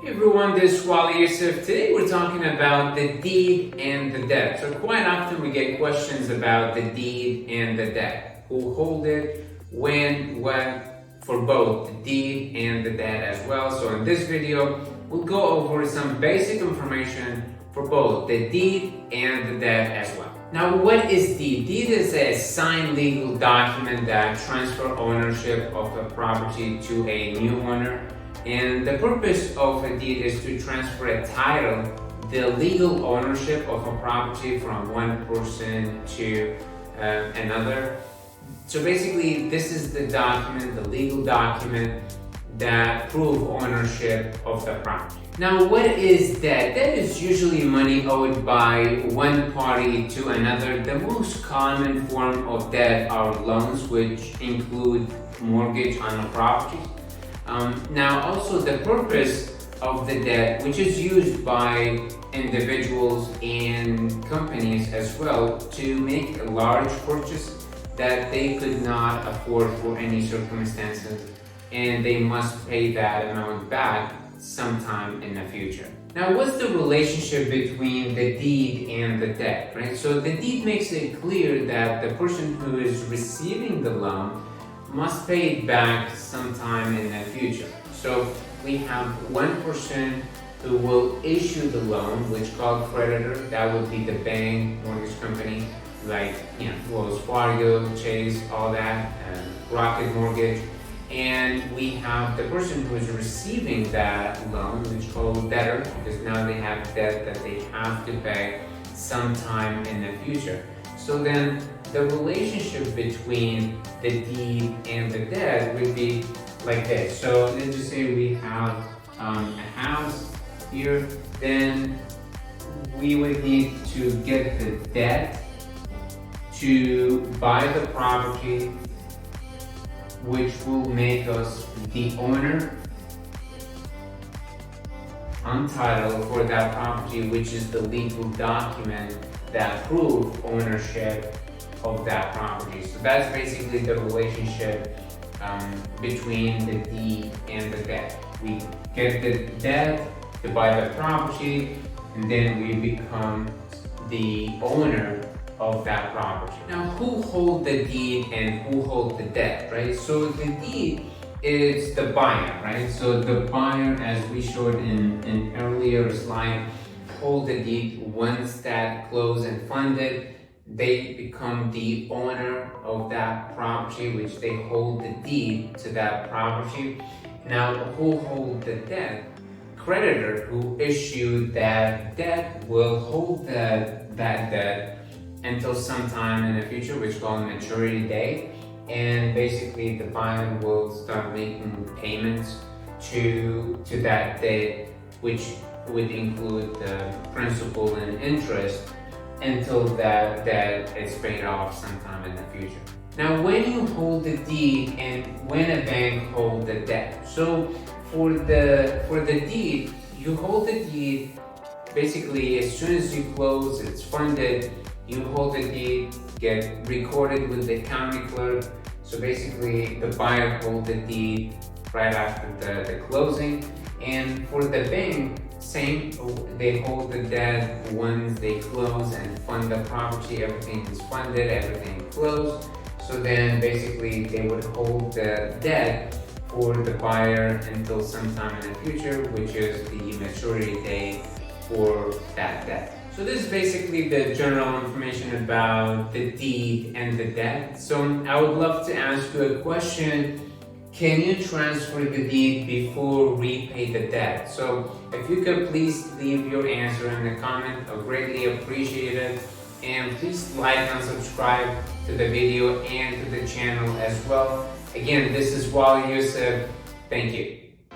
Hey everyone, this is Waleed Yousif. Today we're talking about the deed and the debt. So quite often we get questions about the deed and the debt. Who hold it, when, what, for both the deed and the debt as well. So in this video, we'll go over some basic information for both the deed and the debt as well. Now, what is deed? Deed is a signed legal document that transfers ownership of a property to a new owner. And the purpose of a deed is to transfer a title, the legal ownership of a property from one person to another. So basically, this is the document, the legal document that proves ownership of the property. Now, what is debt? Debt is usually money owed by one party to another. The most common form of debt are loans, which include mortgage on a property. Now, also the purpose of the debt, which is used by individuals and companies as well to make a large purchase that they could not afford for any circumstances, and they must pay that amount back sometime in the future. Now, what's the relationship between the deed and the debt, right? So the deed makes it clear that the person who is receiving the loan must pay it back sometime in the future. So we have one person who will issue the loan, which is called creditor. That would be the bank, mortgage company, like Wells Fargo, Chase, all that, Rocket Mortgage. And we have the person who is receiving that loan, which is called debtor, because now they have debt that they have to pay sometime in the future. So then the relationship between the deed and the debt would be like this. So let's just say we have a house here, then we would need to get the debt to buy the property, which will make us the owner on title for that property, which is the legal document that proves ownership of that property. So that's basically the relationship between the deed and the debt. We get the debt to buy the property, and then we become the owner of that property. Now, who hold the deed and who hold the debt, right? So the deed is the buyer, right? So the buyer, as we showed in earlier slide, hold the deed. Once that closed and funded, they become the owner of that property, which they hold the deed to that property. Now, who hold the debt? Creditor, who issued that debt, will hold that debt until sometime in the future, which is called maturity date. And basically, the buyer will start making payments to that debt, which would include the principal and interest until that debt is paid off sometime in the future. Now, when you hold the deed and when a bank holds the debt. So for the deed, you hold the deed basically as soon as you close, it's funded, you hold the deed, get recorded with the county clerk. So basically, the buyer holds the deed right after the closing. And for the bank, same, they hold the debt once they close and fund the property. Everything is funded, everything closed. So then basically they would hold the debt for the buyer until sometime in the future, which is the maturity date for that debt. So this is basically the general information about the deed and the debt. So I would love to ask you a question. Can you transfer the deed before repay the debt? So if you could please leave your answer in the comment, I'll greatly appreciate it. And please like and subscribe to the video and to the channel as well. Again, this is Waleed Yousif. Thank you.